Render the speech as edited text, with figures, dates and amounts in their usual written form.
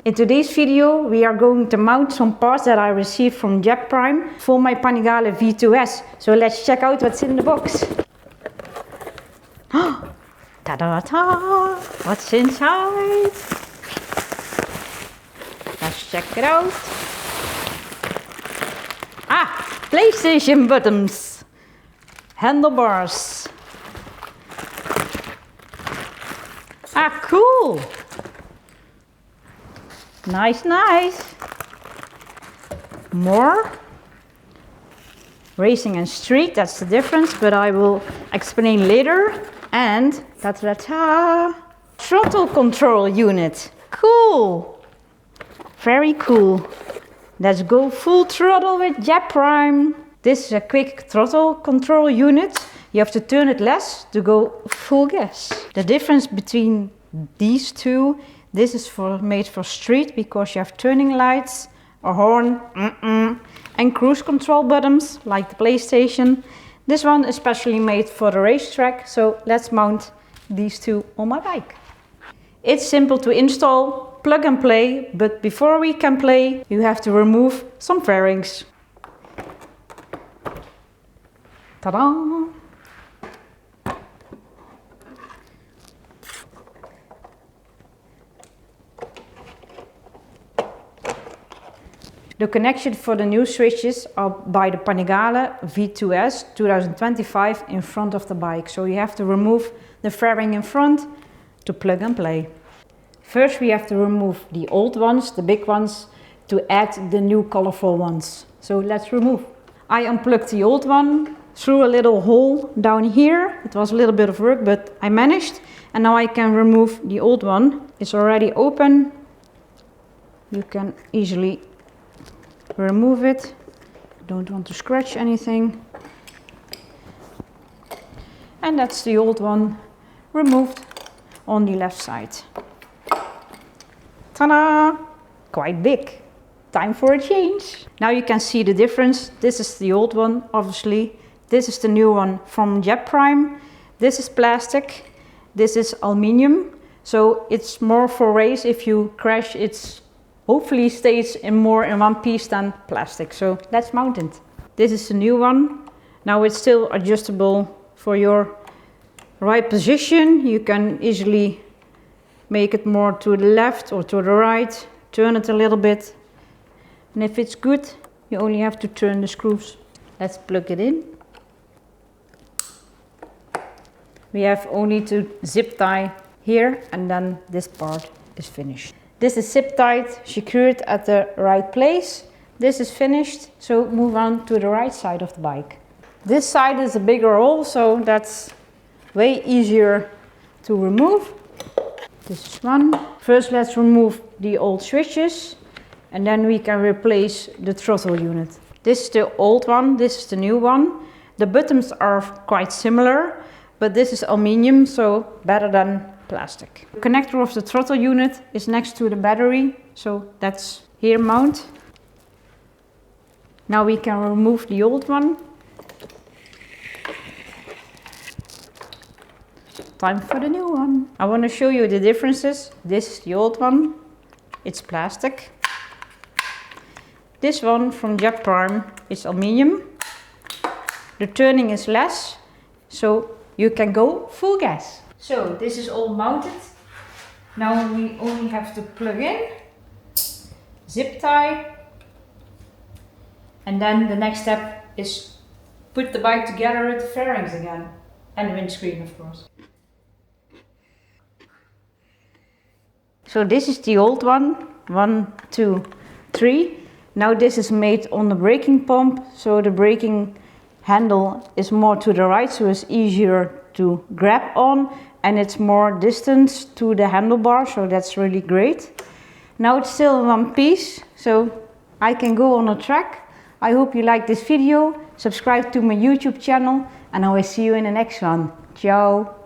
In today's video we are going to mount some parts that I received from Jetprime for my Panigale V2S. So let's check out what's in the box. Ta-da-ta! What's inside? Let's check it out. PlayStation buttons. Handlebars. Cool! Nice. More. Racing and street, that's the difference, but I will explain later. And ta-ta-ta! Throttle control unit. Cool! Very cool. Let's go full throttle with Jetprime. This is a quick throttle control unit. You have to turn it less to go full gas. The difference between these two, this is made for street because you have turning lights, a horn, and cruise control buttons like the PlayStation. This one is specially made for the racetrack, so let's mount these two on my bike. It's simple to install, plug and play, but before we can play, you have to remove some fairings. Ta-da! The connection for the new switches are by the Panigale V2S 2025 in front of the bike. So you have to remove the fairing in front to plug and play. First we have to remove the old ones, the big ones, to add the new colorful ones. So let's remove. I unplugged the old one through a little hole down here. It was a little bit of work, but I managed. And now I can remove the old one. It's already open. You can easily remove it. Don't want to scratch anything. And that's the old one removed on the left side. Ta-da! Quite big. Time for a change. Now you can see the difference. This is the old one, obviously. This is the new one from Jetprime. This is plastic. This is aluminium. So it's more for race. If you crash, it's hopefully stays more in one piece than plastic. So let's mount it. This is the new one. Now it's still adjustable for your right position. You can easily make it more to the left or to the right. Turn it a little bit. And if it's good, you only have to turn the screws. Let's plug it in. We have only to zip tie here and then this part is finished. This is zip tied, secured at the right place. This is finished, so move on to the right side of the bike. This side is a bigger hole, so that's way easier to remove. This is one. First let's remove the old switches and then we can replace the throttle unit. This is the old one, this is the new one. The buttons are quite similar, but this is aluminium, so better than plastic. The connector of the throttle unit is next to the battery, so that's here mount. Now we can remove the old one. Time for the new one. I want to show you the differences. This is the old one, it's plastic. This one from Jetprime is aluminium. The turning is less, so you can go full gas. So this is all mounted. Now we only have to plug in, zip tie, and then the next step is put the bike together with the fairings again and the windscreen, of course. So this is the old one, 1, 2, 3. Now this is made on the braking pump, so the braking handle is more to the right, so it's easier to grab on, and it's more distance to the handlebar, so that's really great. Now it's still in one piece, so I can go on a track. I hope you like this video. Subscribe to my YouTube channel, and I will see you in the next one. Ciao!